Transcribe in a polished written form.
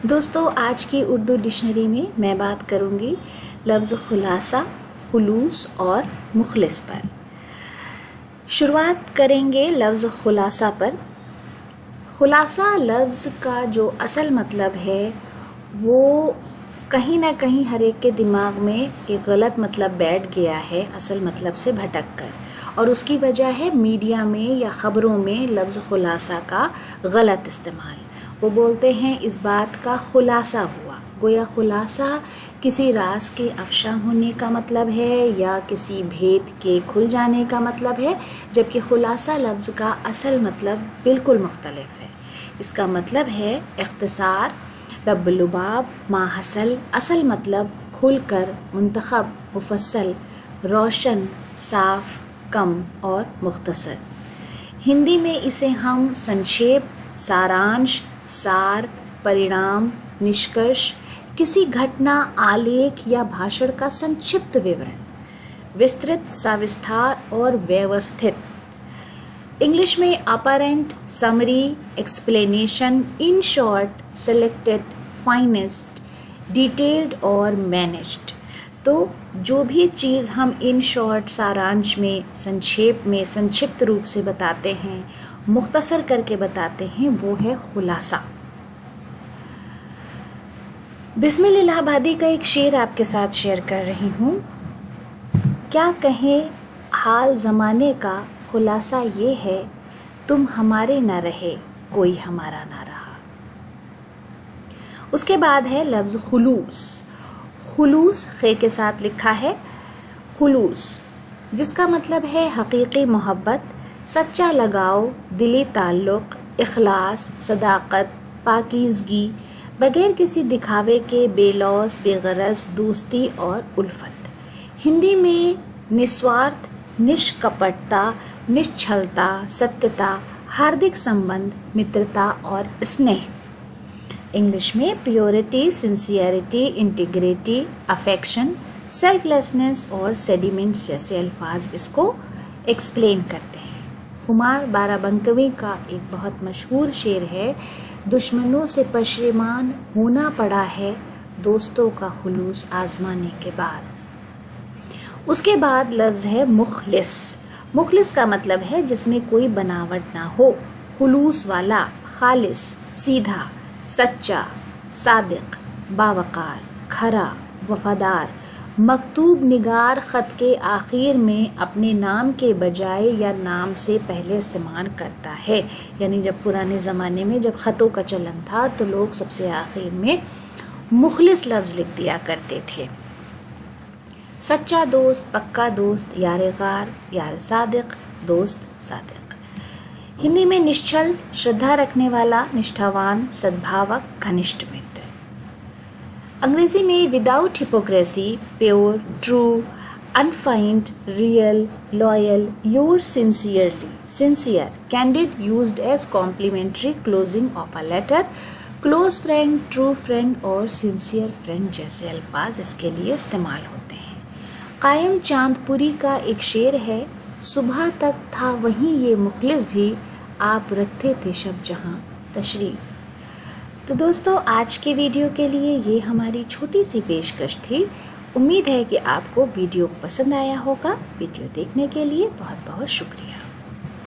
दोस्तों, आज की उर्दू डिक्शनरी में मैं बात करूंगी लफ्ज़ खुलासा, खुलूस और मुखलिस पर। शुरुआत करेंगे लफ्ज़ खुलासा पर। खुलासा लफ्ज़ का जो असल मतलब है वो कहीं ना कहीं हर एक के दिमाग में एक गलत मतलब बैठ गया है, असल मतलब से भटक कर, और उसकी वजह है मीडिया में या ख़बरों में लफ्ज़ खुलासा का गलत इस्तेमाल। वो बोलते हैं इस बात का खुलासा हुआ, गोया खुलासा किसी राज के अफशा होने का मतलब है या किसी भेद के खुल जाने का मतलब है, जबकि खुलासा लफ्ज़ का असल मतलब बिल्कुल मुख्तलिफ है। इसका मतलब है इख्तिसार, लब्बलुबाब, माहसल। असल मतलब खुलकर, मुंतखब, मुफस्सल, रोशन, साफ, कम और मुख्तसर। हिंदी में इसे हम संक्षेप, सारांश, सार, परिणाम, निष्कर्ष, किसी घटना, आलेख या भाषण का संक्षिप्त विवरण, विस्तृत, सविस्तार और व्यवस्थित। इंग्लिश में apparent, summary, explanation, in short, selected, finest, detailed और मैनेज्ड। तो जो भी चीज़ हम इन शॉर्ट, सारांश में, संक्षेप में, संक्षिप्त रूप से बताते हैं, मुख्तसर करके बताते हैं, वो है खुलासा। बिस्मिल इलाहाबादी का एक शेर आपके साथ शेयर कर रही हूँ। क्या कहें हाल ज़माने का, खुलासा ये है तुम हमारे ना रहे, कोई हमारा ना रहा। उसके बाद है लफ्ज़ खुलूस। खुलूस खे के साथ लिखा है, खुलूस, जिसका मतलब है हकीकी मोहब्बत, सच्चा लगाव, दिली ताल्लुक़, इखलास, सदाकत, पाकीज़गी, बगैर किसी दिखावे के, बेलौस, बेगरज दोस्ती और उल्फत। हिंदी में निस्वार्थ, निष्कपटता, निश्छलता, सत्यता, हार्दिक संबंध, मित्रता और स्नेह। इंग्लिश में purity, sincerity, integrity, affection, selflessness और सेडिमेंट्स जैसे अल्फाज इसको एक्सप्लेन करते हैं। खुमार बाराबंकवी का एक बहुत मशहूर शेर है, दुश्मनों से पशेमान होना पड़ा है, दोस्तों का खुलूस आजमाने के बाद। उसके बाद लफ्ज़ है मुखलिस। मुखलिस का मतलब है जिसमें कोई बनावट ना हो, खुलूस वाला, खालिस, सीधा, सच्चा, सादिक, बावकार, खरा, वफादार। मकतूब निगार ख़त के आखिर में अपने नाम के बजाय या नाम से पहले इस्तेमाल करता है। यानी जब पुराने ज़माने में जब ख़तों का चलन था तो लोग सबसे आखिर में मुखलिस लफ्ज़ लिख दिया करते थे। सच्चा दोस्त, पक्का दोस्त, यार गार, यार सादिक, दोस्त सादिक। हिंदी में निश्चल, श्रद्धा रखने वाला, निष्ठावान, सद्भावक, घनिष्ठ मित्र। अंग्रेजी में without hypocrisy, pure, true, unfeigned, real, loyal, your sincerely, sincere, candid, used as complimentary closing of a letter, close friend, true friend और सिंसियर फ्रेंड जैसे अल्फाज इसके लिए इस्तेमाल होते हैं। कायम चांदपुरी का एक शेर है, सुबह तक था वहीं ये मुखलिस भी, आप रखते थे शब जहां तशरीफ। तो दोस्तों, आज के वीडियो के लिए ये हमारी छोटी सी पेशकश थी। उम्मीद है कि आपको वीडियो पसंद आया होगा। वीडियो देखने के लिए बहुत बहुत शुक्रिया।